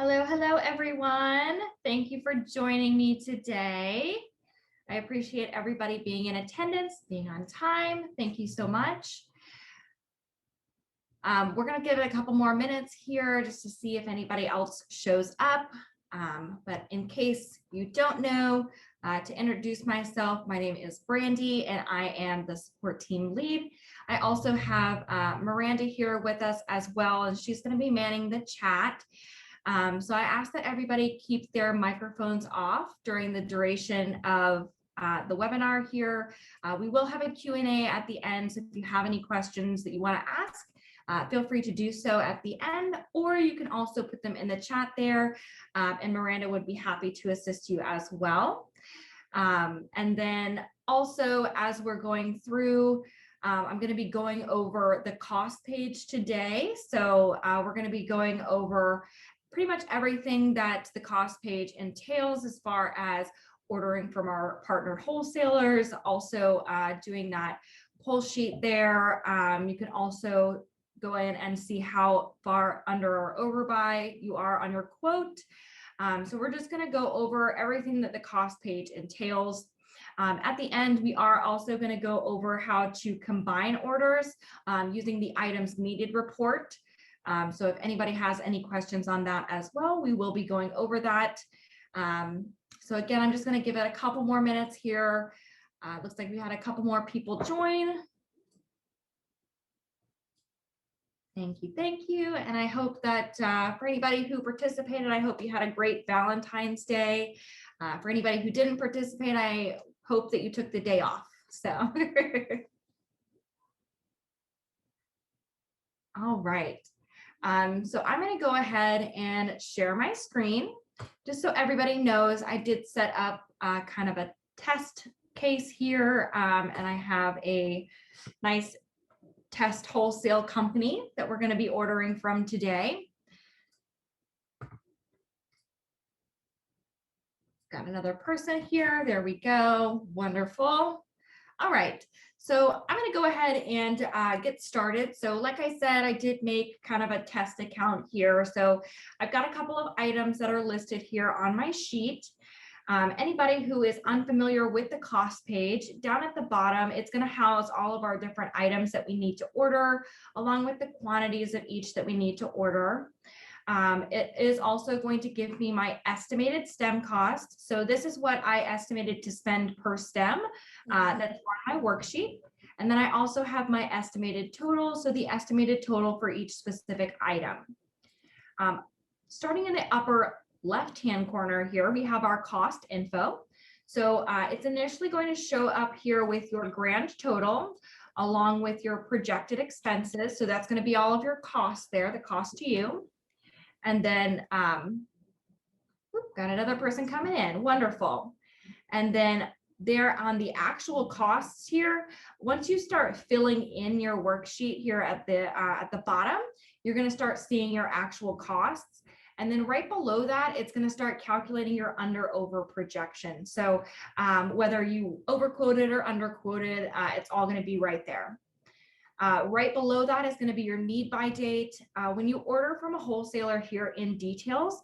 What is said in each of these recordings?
Hello, hello, everyone. Thank you for joining me today. I appreciate everybody being in attendance, being on time. Thank you so much. We're going to give it a couple more minutes here just to see if anybody else shows up. But in case you don't know, to introduce myself, my name is Brandy and I am the support team lead. I also have Miranda here with us as well, and she's going to be manning the chat. So I ask that everybody keep their microphones off during the duration of the webinar here. We will have a Q&A at the end, so if you have any questions that you want to ask, feel free to do so at the end, or you can also put them in the chat there, and Miranda would be happy to assist you as well. And then also, as we're going through, I'm going to be going over the cost page today. So we're going to be going over pretty much everything that the cost page entails as far as ordering from our partnered wholesalers, also doing that pull sheet there. You can also go in and see how far under or overbuy you are on your quote. So we're just going to go over everything that the cost page entails. At the end, we are also going to go over how to combine orders using the items needed report. So if anybody has any questions on that as well, we will be going over that. So again, I'm just going to give it a couple more minutes here. Looks like we had a couple more people join. Thank you, thank you. And I hope that for anybody who participated, I hope you had a great Valentine's Day. For anybody who didn't participate, I hope that you took the day off. So, all right. So I'm going to go ahead and share my screen just so everybody knows I did set up kind of a test case here, and I have a nice test wholesale company that we're going to be ordering from today. Got another person here. There we go. Wonderful. All right. So I'm going to go ahead and get started. So like I said, I did make kind of a test account here. So I've got a couple of items that are listed here on my sheet. Anybody who is unfamiliar with the cost page, down at the bottom, it's going to house all of our different items that we need to order, along with the quantities of each that we need to order. It is also going to give me my estimated stem cost. So this is what I estimated to spend per stem. That's on my worksheet. And then I also have my estimated total. So the estimated total for each specific item. Starting in the upper left-hand corner here, we have our cost info. So it's initially going to show up here with your grand total, along with your projected expenses. So that's going to be all of your costs there, the cost to you. And then, got another person coming in. Wonderful. And then there on the actual costs here, once you start filling in your worksheet here at the bottom, you're going to start seeing your actual costs. And then right below that, it's going to start calculating your under over projection. So whether you overquoted or underquoted, it's all going to be right there. Right below that is going to be your need by date. When you order from a wholesaler here in details,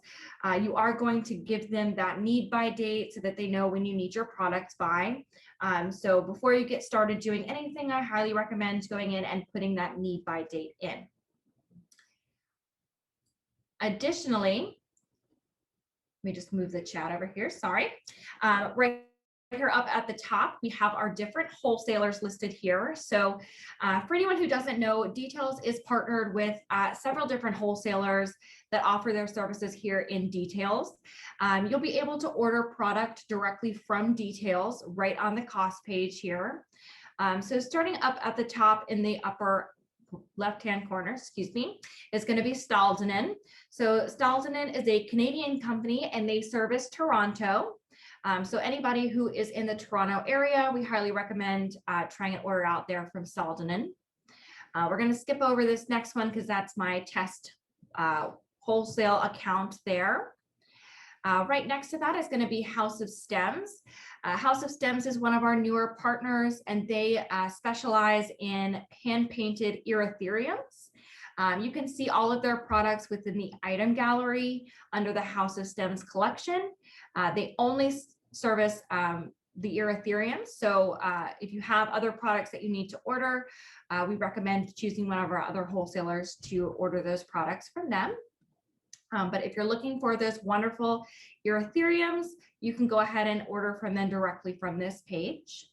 you are going to give them that need by date so that they know when you need your products by. So before you get started doing anything, I highly recommend going in and putting that need by date in. Additionally, let me just move the chat over here, sorry. Right here up at the top, we have our different wholesalers listed here. So for anyone who doesn't know, Details is partnered with several different wholesalers that offer their services here in Details. You'll be able to order product directly from Details right on the cost page here. So starting up at the top in the upper left-hand corner, excuse me, is going to be Staldenen. So Staldenen is a Canadian company and they service Toronto. So anybody who is in the Toronto area, we highly recommend trying an order out there from Staldenen. We're going to skip over this next one because that's my test wholesale account there. Right next to that is going to be House of Stems. House of Stems is one of our newer partners, and they specialize in hand-painted erytheriums. You can see all of their products within the item gallery under the House of Stems collection. They only service the Ethereum. So if you have other products that you need to order, we recommend choosing one of our other wholesalers to order those products from them. But if you're looking for those wonderful Ethereums, you can go ahead and order from them directly from this page.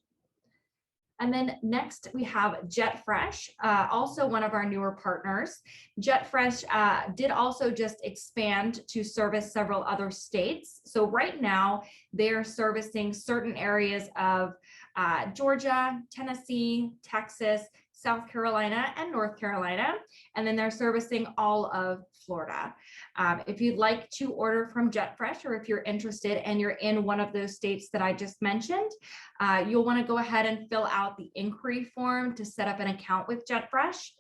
And then next we have JetFresh, also one of our newer partners. JetFresh did also just expand to service several other states. So right now they're servicing certain areas of Georgia, Tennessee, Texas, South Carolina, and North Carolina. And then they're servicing all of Florida. If you'd like to order from JetFresh, or if you're interested and you're in one of those states that I just mentioned, you'll want to go ahead and fill out the inquiry form to set up an account with JetFresh.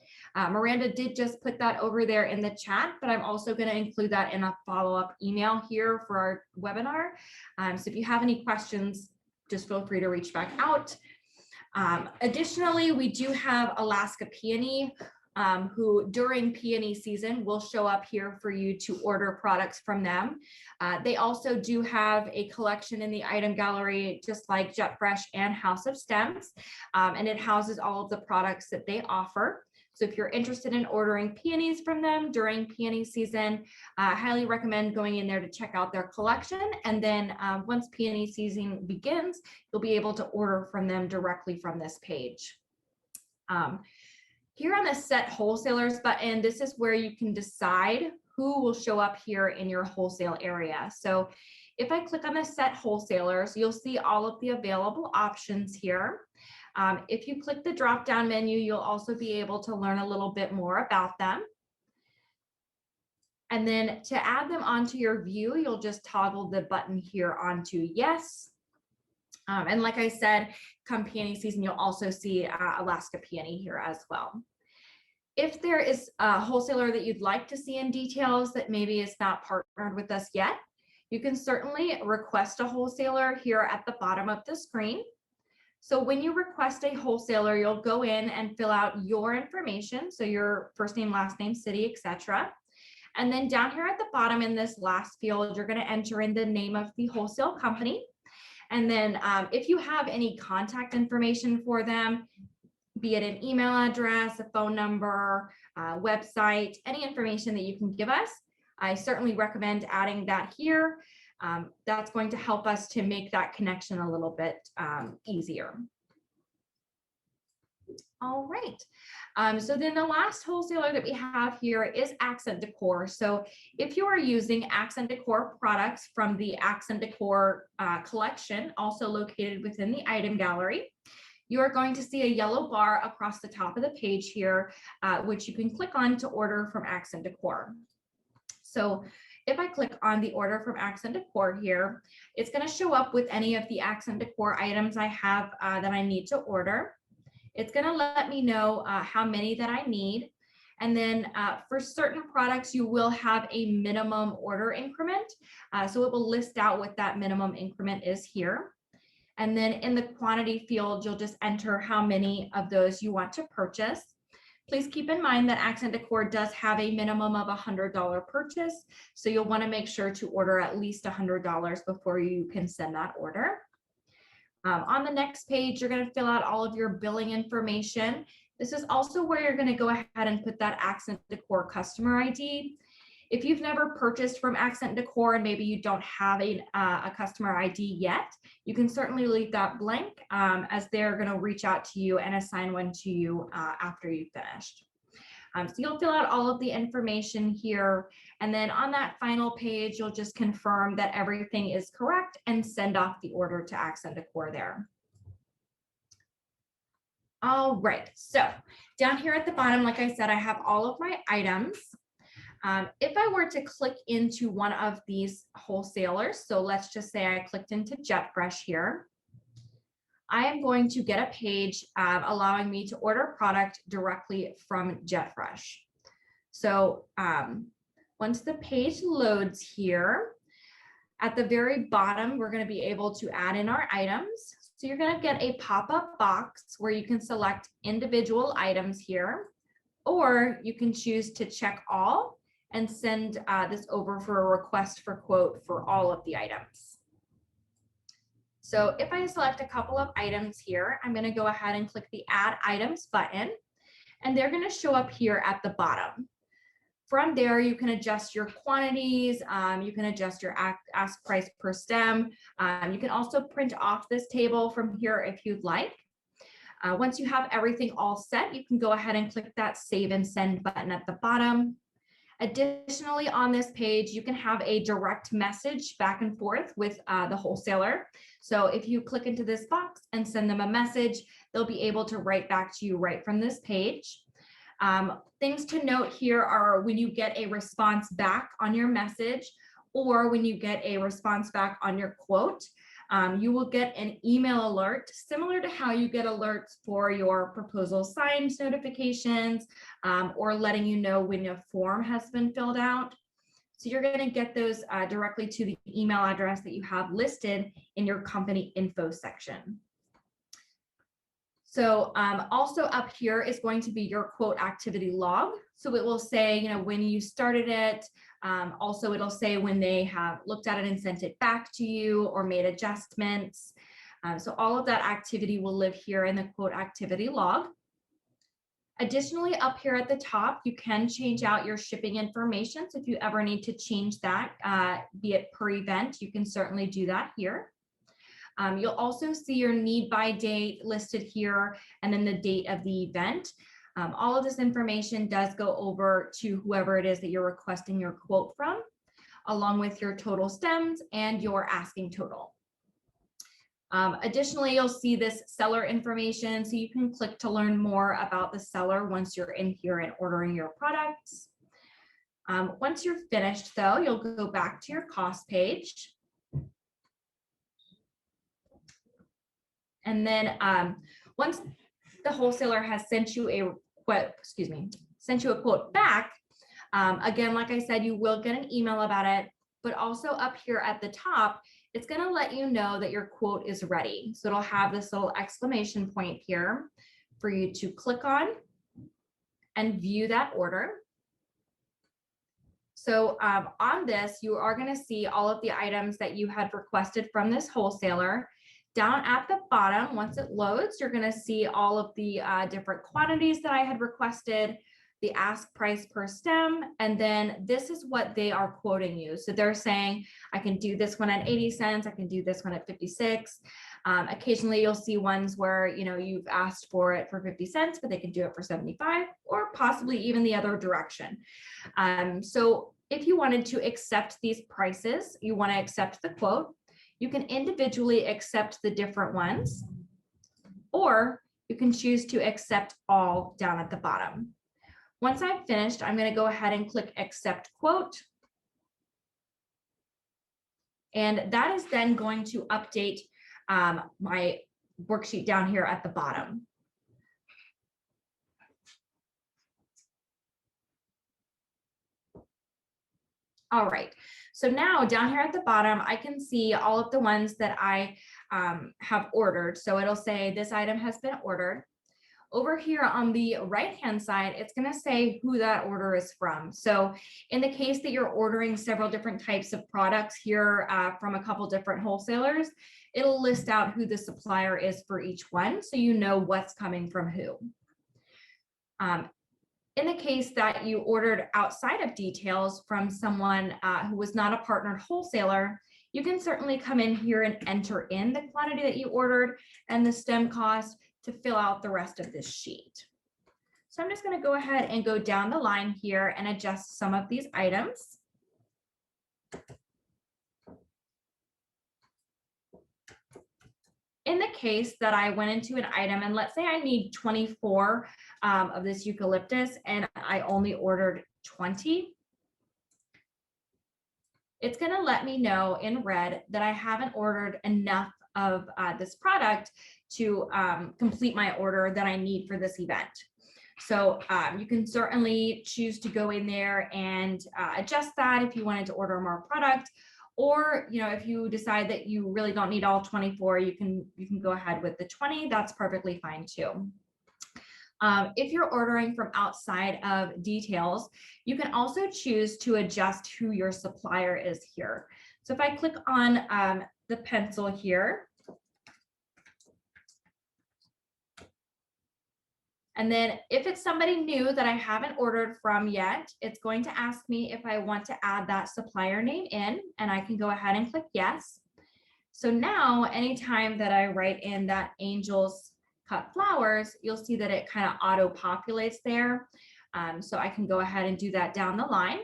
Miranda did just put that over there in the chat, but I'm also going to include that in a follow-up email here for our webinar. So if you have any questions, just feel free to reach back out. Additionally, we do have Alaska Peony, who during peony season will show up here for you to order products from them. They also do have a collection in the item gallery, just like JetFresh and House of Stems, and it houses all of the products that they offer. So if you're interested in ordering peonies from them during peony season, I highly recommend going in there to check out their collection. And then once peony season begins, you'll be able to order from them directly from this page. Here on the Set Wholesalers button, this is where you can decide who will show up here in your wholesale area. So if I click on the Set Wholesalers, you'll see all of the available options here. If you click the drop-down menu, you'll also be able to learn a little bit more about them. And then to add them onto your view, you'll just toggle the button here onto yes. And like I said, come peony season, you'll also see Alaska Peony here as well. If there is a wholesaler that you'd like to see in details that maybe is not partnered with us yet, you can certainly request a wholesaler here at the bottom of the screen. So when you request a wholesaler, you'll go in and fill out your information. So your first name, last name, city, etc. And then down here at the bottom in this last field, you're going to enter in the name of the wholesale company. And then if you have any contact information for them, be it an email address, a phone number, website, any information that you can give us, I certainly recommend adding that here. That's going to help us to make that connection a little bit easier. All right. So then the last wholesaler that we have here is Accent Decor. So if you are using Accent Decor products from the Accent Decor collection, also located within the item gallery, you are going to see a yellow bar across the top of the page here, which you can click on to order from Accent Decor. So if I click on the order from Accent Decor here, it's going to show up with any of the Accent Decor items I have that I need to order. It's going to let me know how many that I need. And then for certain products, you will have a minimum order increment. So it will list out what that minimum increment is here. And then in the quantity field, you'll just enter how many of those you want to purchase. Please keep in mind that Accent Decor does have a minimum of $100 purchase. So you'll want to make sure to order at least $100 before you can send that order. On the next page, you're going to fill out all of your billing information. This is also where you're going to go ahead and put that Accent Decor customer ID. If you've never purchased from Accent Decor and maybe you don't have a customer ID yet, you can certainly leave that blank as they're going to reach out to you and assign one to you after you've finished. So you'll fill out all of the information here. And then on that final page, you'll just confirm that everything is correct and send off the order to Accent Decor there. All right, so down here at the bottom, like I said, I have all of my items. If I were to click into one of these wholesalers, so let's just say I clicked into JetFresh here, I am going to get a page allowing me to order a product directly from JetFresh. So once the page loads here, at the very bottom, we're going to be able to add in our items. So you're going to get a pop-up box where you can select individual items here, or you can choose to check all and send this over for a request for quote for all of the items. So if I select a couple of items here, I'm going to go ahead and click the Add Items button, and they're going to show up here at the bottom. From there, you can adjust your quantities. You can adjust your ask price per stem. You can also print off this table from here if you'd like. Once you have everything all set, you can go ahead and click that Save and Send button at the bottom. Additionally, on this page, you can have a direct message back and forth with the wholesaler. So if you click into this box and send them a message, they'll be able to write back to you right from this page. Things to note here are when you get a response back on your message or when you get a response back on your quote, you will get an email alert similar to how you get alerts for your proposal signed notifications or letting you know when a form has been filled out. So you're going to get those directly to the email address that you have listed in your company info section. So also up here is going to be your quote activity log. So it will say, you know, when you started it. Also, it'll say when they have looked at it and sent it back to you or made adjustments. So all of that activity will live here in the quote activity log. Additionally, up here at the top, you can change out your shipping information. So if you ever need to change that, be it per event, you can certainly do that here. You'll also see your need by date listed here and then the date of the event. All of this information does go over to whoever it is that you're requesting your quote from, along with your total stems and your asking total. Additionally, you'll see this seller information, so you can click to learn more about the seller once you're in here and ordering your products. Once you're finished, though, you'll go back to your cost page. And then once the wholesaler has sent you a quote back, again, like I said, you will get an email about it, but also up here at the top, it's going to let you know that your quote is ready. So it'll have this little exclamation point here for you to click on and view that order. So on this, you are going to see all of the items that you had requested from this wholesaler. Down at the bottom, once it loads, you're going to see all of the different quantities that I had requested, the ask price per stem, and then this is what they are quoting you. So they're saying, I can do this one at 80 cents, I can do this one at 56. Occasionally you'll see ones where, you know, you've asked for it for 50 cents, but they can do it for 75 or possibly even the other direction. So if you wanted to accept these prices, you want to accept the quote, you can individually accept the different ones, or you can choose to accept all down at the bottom. Once I'm finished, I'm going to go ahead and click Accept Quote. And that is then going to update my worksheet down here at the bottom. All right, so now down here at the bottom, I can see all of the ones that I have ordered. So it'll say this item has been ordered. Over here on the right-hand side, it's going to say who that order is from. So in the case that you're ordering several different types of products here from a couple different wholesalers, it'll list out who the supplier is for each one, so you know what's coming from who. In the case that you ordered outside of details from someone who was not a partnered wholesaler, you can certainly come in here and enter in the quantity that you ordered and the stem cost to fill out the rest of this sheet. So I'm just going to go ahead and go down the line here and adjust some of these items. In the case that I went into an item and let's say I need 24 of this eucalyptus and I only ordered 20, it's going to let me know in red that I haven't ordered enough of this product to complete my order that I need for this event. So you can certainly choose to go in there and adjust that if you wanted to order more product. Or, you know, if you decide that you really don't need all 24, you can go ahead with the 20. That's perfectly fine too. If you're ordering from outside of details, you can also choose to adjust who your supplier is here. So if I click on the pencil here, and then if it's somebody new that I haven't ordered from yet, it's going to ask me if I want to add that supplier name in, and I can go ahead and click yes. So now anytime that I write in that Angels Cut Flowers, you'll see that it kind of auto populates there. So I can go ahead and do that down the line.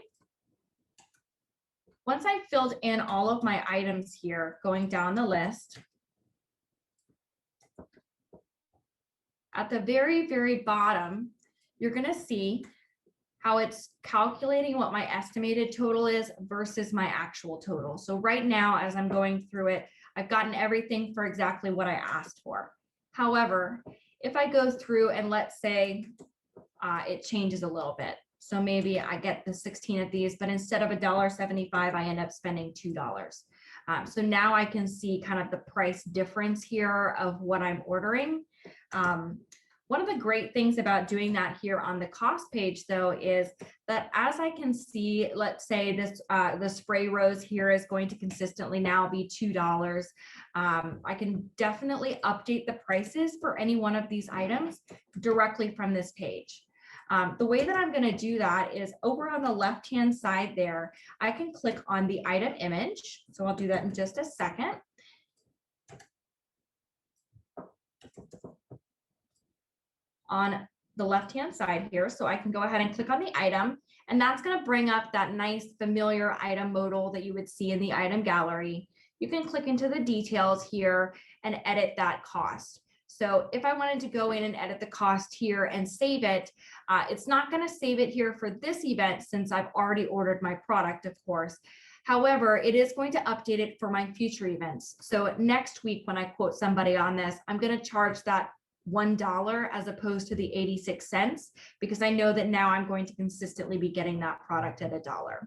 Once I've filled in all of my items here, going down the list, at the very, very bottom, you're going to see how it's calculating what my estimated total is versus my actual total. So right now, as I'm going through it, I've gotten everything for exactly what I asked for. However, if I go through and let's say it changes a little bit. So maybe I get the 16 of these, but instead of $1.75, I end up spending $2. So now I can see kind of the price difference here of what I'm ordering. One of the great things about doing that here on the cost page, though, is that as I can see, let's say this the spray rose here is going to consistently now be $2. I can definitely update the prices for any one of these items directly from this page. The way that I'm going to do that is over on the left-hand side there, I can click on the item image. So I'll do that in just a second. On the left-hand side here, so I can go ahead and click on the item, and that's going to bring up that nice familiar item modal that you would see in the item gallery. You can click into the details here and edit that cost. So if I wanted to go in and edit the cost here and save it, it's not going to save it here for this event since I've already ordered my product, of course. However, it is going to update it for my future events. So next week when I quote somebody on this, I'm going to charge that $1 as opposed to the 86 cents because I know that now I'm going to consistently be getting that product at $1.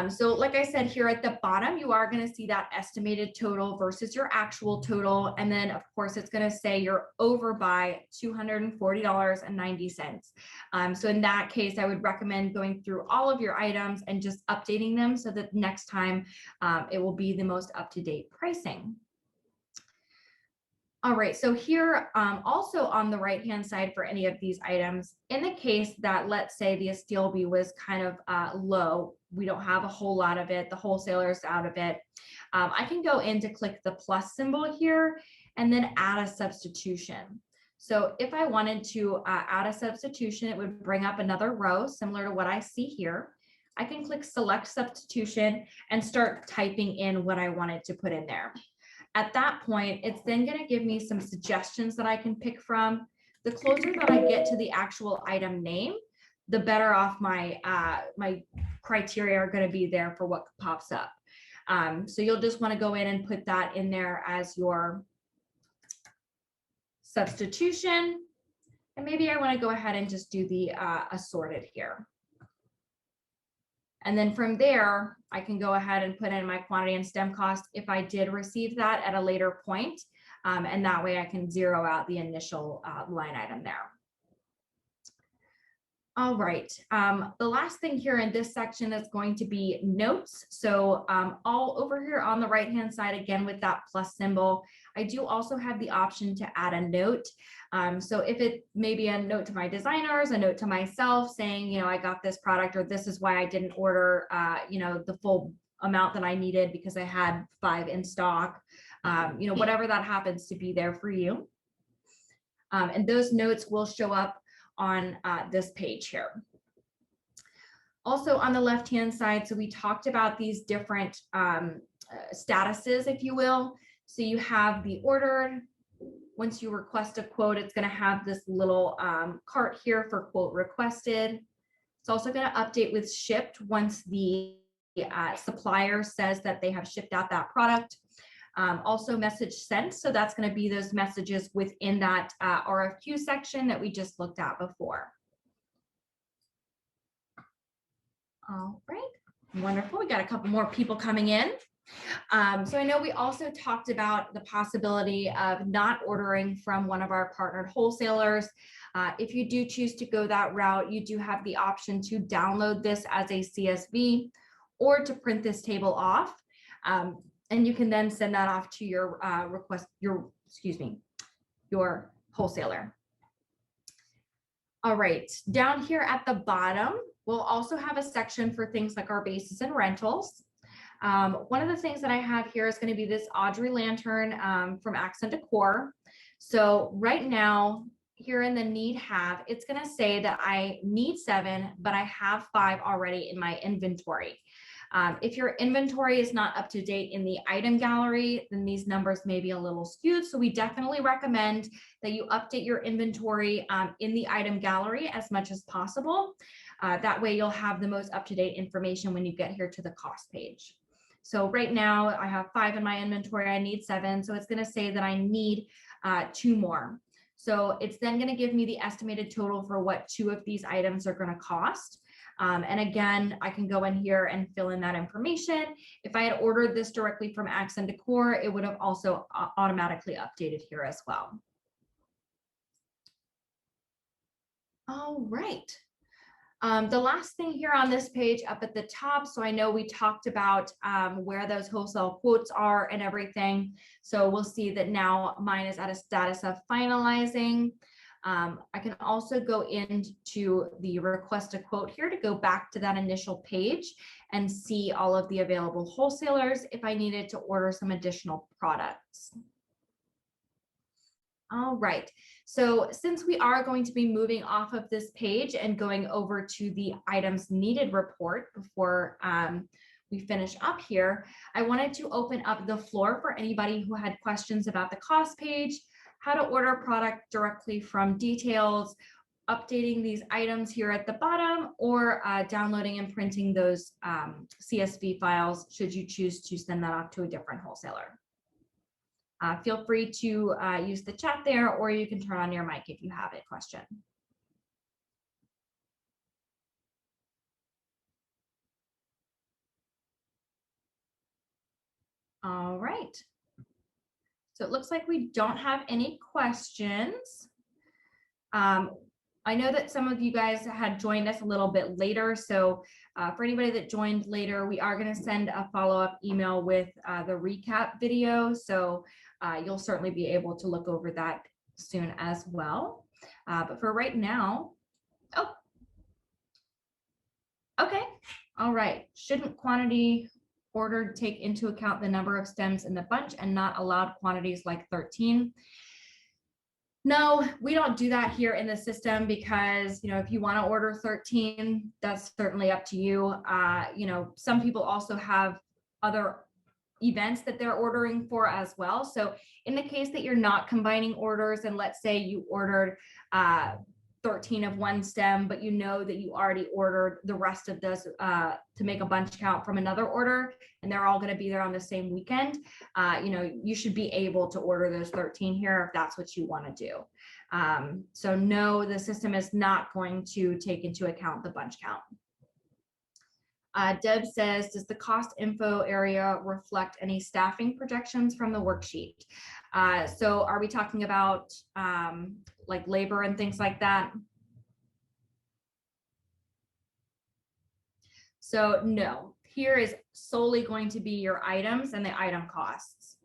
So like I said, here at the bottom, you are going to see that estimated total versus your actual total. And then of course, it's going to say you're over by $240.90. So in that case, I would recommend going through all of your items and just updating them so that next time it will be the most up-to-date pricing. All right, so here also on the right-hand side for any of these items, in the case that let's say the Steelby was kind of low, we don't have a whole lot of it, the wholesaler's out of it, I can go in to click the plus symbol here and then add a substitution. So if I wanted to add a substitution, it would bring up another row similar to what I see here. I can click select substitution and start typing in what I wanted to put in there. At that point, it's then going to give me some suggestions that I can pick from. The closer that I get to the actual item name, the better off my my criteria are going to be there for what pops up. So you'll just want to go in and put that in there as your substitution. And maybe I want to go ahead and just do the assorted here. And then from there, I can go ahead and put in my quantity and stem cost if I did receive that at a later point. And that way I can zero out the initial line item there. All right, the last thing here in this section is going to be notes. So all over here on the right-hand side, again, with that plus symbol, I do also have the option to add a note. So if it may be a note to my designers, a note to myself saying, you know, I got this product or this is why I didn't order, you know, the full amount that I needed because I had 5 in stock, you know, whatever that happens to be there for you. And those notes will show up on this page here. Also on the left-hand side, so we talked about these different statuses, if you will. So you have the ordered. Once you request a quote, it's going to have this little cart here for quote requested. It's also going to update with shipped once the supplier says that they have shipped out that product. Also message sent, so that's going to be those messages within that RFQ section that we just looked at before. All right, wonderful. We got a couple more people coming in. So I know we also talked about the possibility of not ordering from one of our partnered wholesalers. If you do choose to go that route, you do have the option to download this as a CSV or to print this table off. And you can then send that off to your your wholesaler. All right, down here at the bottom, we'll also have a section for things like our bases and rentals. One of the things that I have here is going to be this Audrey lantern from Accent Decor. So right now, here in the need have, it's going to say that I need 7, but I have 5 already in my inventory. If your inventory is not up to date in the item gallery, then these numbers may be a little skewed. So we definitely recommend that you update your inventory in the item gallery as much as possible. That way you'll have the most up-to-date information when you get here to the cost page. So right now I have 5 in my inventory, I need 7. So it's going to say that I need 2 more. So it's then going to give me the estimated total for what 2 of these items are going to cost. And again, I can go in here and fill in that information. If I had ordered this directly from Accent Decor, it would have also automatically updated here as well. All right. The last thing here on this page up at the top, so I know we talked about where those wholesale quotes are and everything. So we'll see that now mine is at a status of finalizing. I can also go into the request a quote here to go back to that initial page and see all of the available wholesalers if I needed to order some additional products. All right, so since we are going to be moving off of this page and going over to the items needed report before we finish up here, I wanted to open up the floor for anybody who had questions about the cost page, how to order a product directly from details, updating these items here at the bottom, or downloading and printing those CSV files should you choose to send that off to a different wholesaler. Feel free to use the chat there, or you can turn on your mic if you have a question. All right. So it looks like we don't have any questions. I know that some of you guys had joined us a little bit later. So for anybody that joined later, we are going to send a follow-up email with the recap video. So you'll certainly be able to look over that soon as well. But for right now, oh, okay. All right. Shouldn't quantity ordered take into account the number of stems in the bunch and not allowed quantities like 13? No, we don't do that here in the system because, you know, if you want to order 13, that's certainly up to you. You know, some people also have other events that they're ordering for as well. So in the case that you're not combining orders, and let's say you ordered 13 of one stem, but you know that you already ordered the rest of this to make a bunch count from another order, and they're all going to be there on the same weekend, you know, you should be able to order those 13 here if that's what you want to do. So no, the system is not going to take into account the bunch count. Deb says, does the cost info area reflect any staffing projections from the worksheet? So are we talking about like labor and things like that? So no, here is solely going to be your items and the item costs.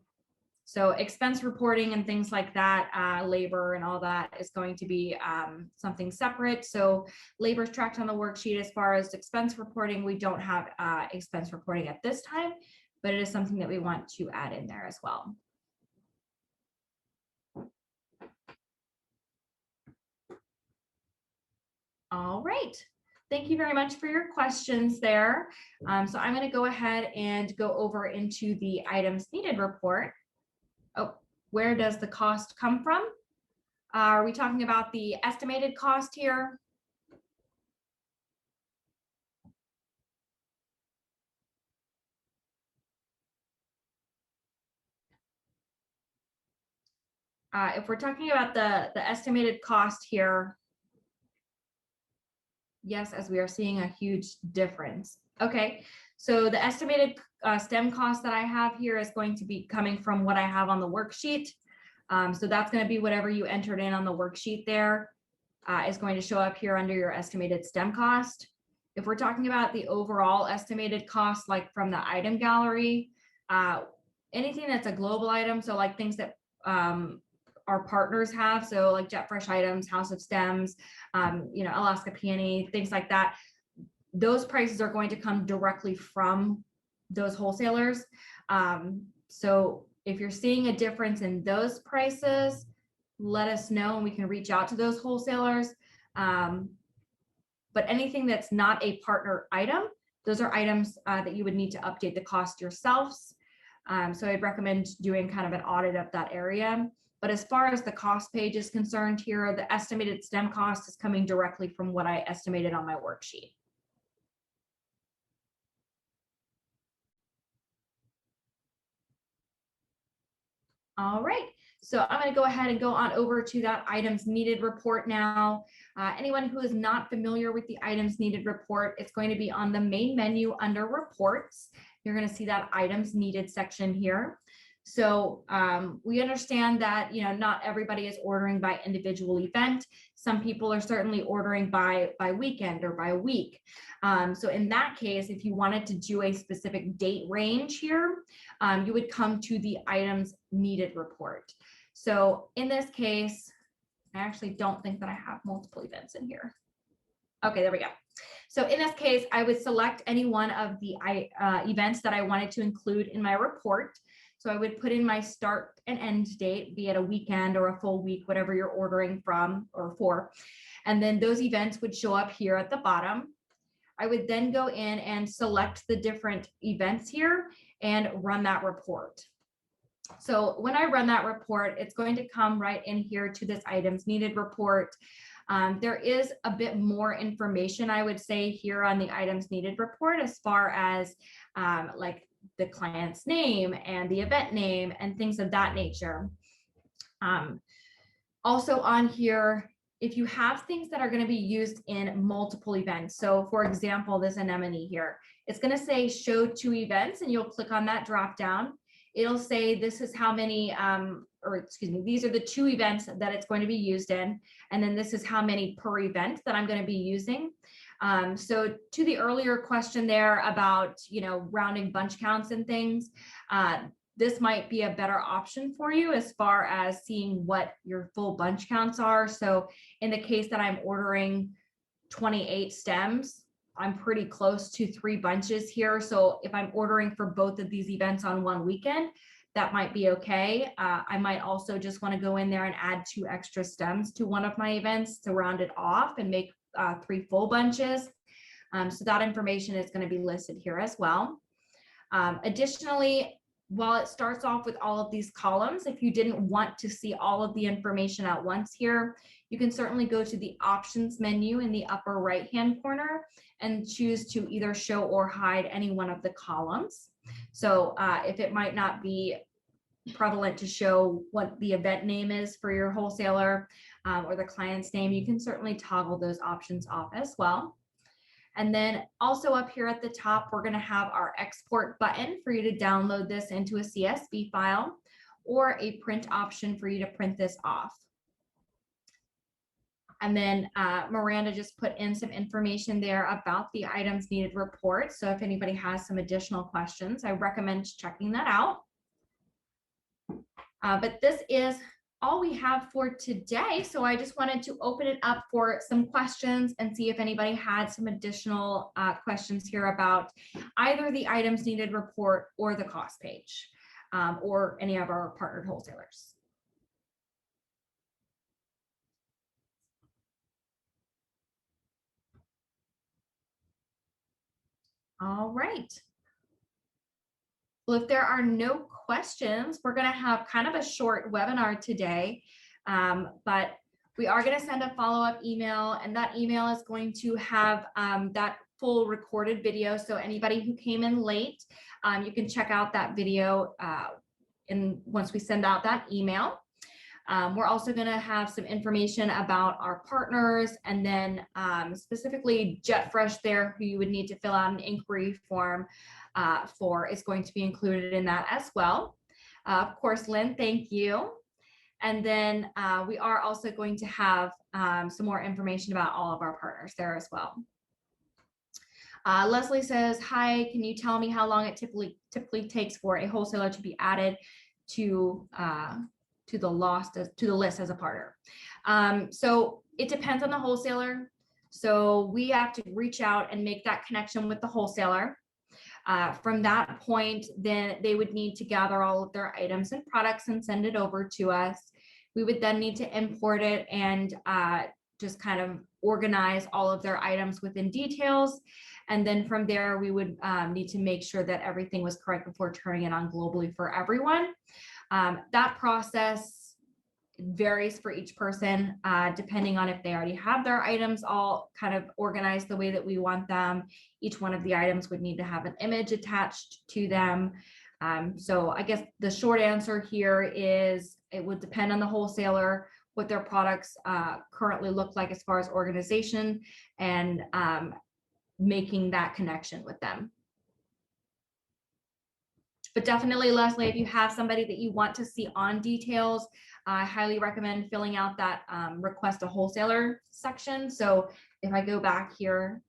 So expense reporting and things like that, labor and all that is going to be something separate. So labor is tracked on the worksheet. As far as expense reporting, we don't have expense reporting at this time, but it is something that we want to add in there as well. All right. Thank you very much for your questions there. So I'm going to go ahead and go over into the items needed report. Oh, where does the cost come from? Are we talking about the estimated cost here? If we're talking about the estimated cost here, yes, as we are seeing a huge difference. Okay, So the estimated stem cost that I have here is going to be coming from what I have on the worksheet. So that's going to be whatever you entered in on the worksheet there is going to show up here under your estimated stem cost. If we're talking about the overall estimated cost, like from the item gallery, anything that's a global item, so like things that our partners have, so like Jet Fresh items, House of Stems, Alaska Peony, things like that, those prices are going to come directly from those wholesalers. So if you're seeing a difference in those prices, let us know and we can reach out to those wholesalers. But anything that's not a partner item, those are items that you would need to update the cost yourselves. So I'd recommend doing kind of an audit of that area. But as far as the cost page is concerned here, the estimated stem cost is coming directly from what I estimated on my worksheet. All right, so I'm going to go ahead and go on over to that items needed report now. Anyone who is not familiar with the items needed report, it's going to be on the main menu under reports. You're going to see that items needed section here. So we understand that, not everybody is ordering by individual event. Some people are certainly ordering by weekend or by week. So in that case, if you wanted to do a specific date range here, you would come to the items needed report. So in this case, I actually don't think that I have multiple events in here. Okay, there we go. So in this case, I would select any one of the events that I wanted to include in my report. So I would put in my start and end date, be it a weekend or a full week, whatever you're ordering from or for. And then those events would show up here at the bottom. I would then go in and select the different events here and run that report. So when I run that report, it's going to come right in here to this items needed report. There is a bit more information, I would say, here on the items needed report as far as like the client's name and the event name and things of that nature. Also on here, if you have things that are going to be used in multiple events, so for example, this anemone here, it's going to say show 2 events, and you'll click on that drop down. It'll say this is how many, these are the 2 events that it's going to be used in, and then this is how many per event that I'm going to be using. So to the earlier question there about, rounding bunch counts and things, this might be a better option for you as far as seeing what your full bunch counts are. So in the case that I'm ordering 28 stems, I'm pretty close to 3 bunches here. So if I'm ordering for both of these events on one weekend, that might be okay. I might also just want to go in there and add 2 extra stems to one of my events to round it off and make 3 full bunches. So that information is going to be listed here as well. Additionally, while it starts off with all of these columns, if you didn't want to see all of the information at once here, you can certainly go to the options menu in the upper right-hand corner and choose to either show or hide any one of the columns. So if it might not be prevalent to show what the event name is for your wholesaler or the client's name, you can certainly toggle those options off as well. And then also up here at the top, we're going to have our export button for you to download this into a CSV file, or a print option for you to print this off. And then Miranda just put in some information there about the items needed report. So if anybody has some additional questions, I recommend checking that out. But this is all we have for today. So I just wanted to open it up for some questions and see if anybody had some additional questions here about either the items needed report or the cost page or any of our partnered wholesalers. All right. Well, if there are no questions, we're going to have kind of a short webinar today, but we are going to send a follow-up email, and that email is going to have that full recorded video. So anybody who came in late, you can check out that video once we send out that email. We're also going to have some information about our partners, and then specifically JetFresh there, who you would need to fill out an inquiry form for, is going to be included in that as well. Of course, Lynn, thank you. And then we are also going to have some more information about all of our partners there as well. Leslie says, hi, can you tell me how long it typically takes for a wholesaler to be added to the list as a partner? So it depends on the wholesaler. So we have to reach out and make that connection with the wholesaler. From that point, then they would need to gather all of their items and products and send it over to us. We would then need to import it and just kind of organize all of their items within details. And then from there, we would need to make sure that everything was correct before turning it on globally for everyone. That process varies for each person, depending on if they already have their items all kind of organized the way that we want them. Each one of the items would need to have an image attached to them. So I guess the short answer here is it would depend on the wholesaler, what their products currently look like as far as organization, and making that connection with them. But definitely, Leslie, if you have somebody that you want to see on details, I highly recommend filling out that request a wholesaler section. So if I go back here,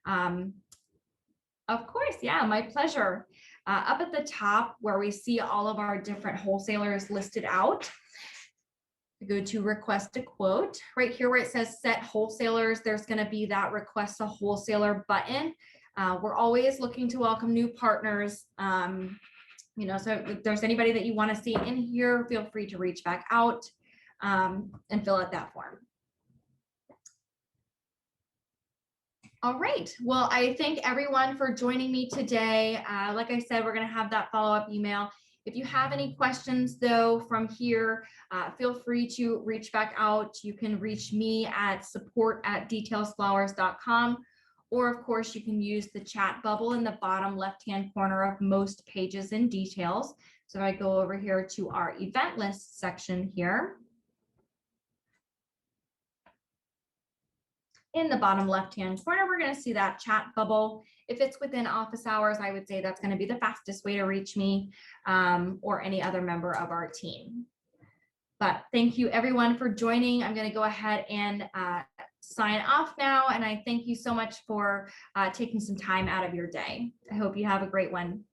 of course, yeah, my pleasure. Up at the top where we see all of our different wholesalers listed out, go to request a quote. Right here where it says set wholesalers, there's going to be that request a wholesaler button. We're always looking to welcome new partners. So if there's anybody that you want to see in here, feel free to reach back out and fill out that form. All right. Well, I thank everyone for joining me today. Like I said, we're going to have that follow-up email. If you have any questions, though, from here, feel free to reach back out. You can reach me at support@detailsflowers.com. Or, of course, you can use the chat bubble in the bottom left-hand corner of most pages and details. So if I go over here to our event list section here, in the bottom left-hand corner, we're going to see that chat bubble. If it's within office hours, I would say that's going to be the fastest way to reach me or any other member of our team. But thank you, everyone, for joining. I'm going to go ahead and sign off now. And I thank you so much for taking some time out of your day. I hope you have a great one.